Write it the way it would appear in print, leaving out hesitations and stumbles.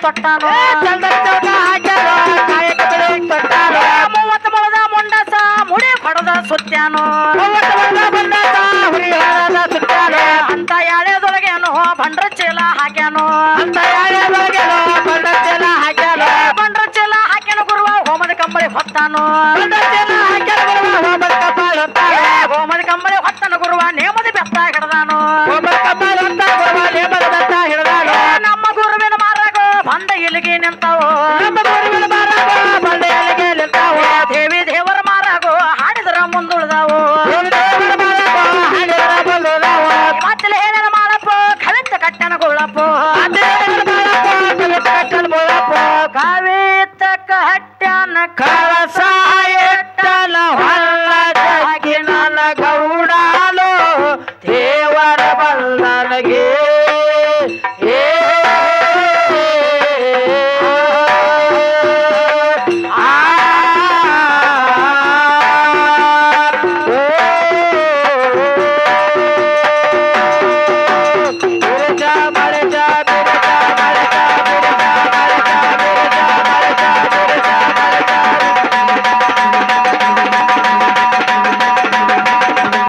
ತೊಟ್ಟಾನು ಮೂವತ್ತು ಮೊಳದ ಮುಂಡಸ ಮುಡಿ ಹೊಡೆದ ಸುತ್ತಾನು ಅಂತ ಯಾಳ್ಯದೊಳಗೇನು ಬಂಡ್ರ ಚೀಲ ಹಾಕ್ಯಾನು ಬಂಡ್ರ ಚೀಲ ಹಾಕ್ಯಾನು ಗುರುವ ಹೋಮದ ಕಂಬಳಿ ಹೊತ್ತಾನು ಹೋಮದ ಕಂಬಳಿ ಹೊತ್ತನು ಗುರುವ ನೇಮದ ಬೆತ್ತ ಹಿಡ್ದಾನು ನಮ್ಮ ಗುರುವಿನ ಮಾರಾಗ ಬಂದ ಇಲ್ಲಿಗೆ ನಿಂತಾವು ದೇವಿ ದೇವರ ಮಾರಾಗೋ ಹಾಡಿದ್ರ ಮುಂದುಳಿದಾವು ಮತ್ತಲ್ಲಿ ಏನೇನು ಮಾಡಪ್ಪ ಕವಿತ ಕಟ್ಟನ ಗುಳಪ್ಪ ಕವಿತ ಕಟ್ಟನ ಕಳಸ ಎಟ್ಟಲ ಹೊಲ್ಲದಾಗಿ ನನ್ನ ಗೌಡಾಲು ದೇವರ ಬಲ್ಲನಗೆ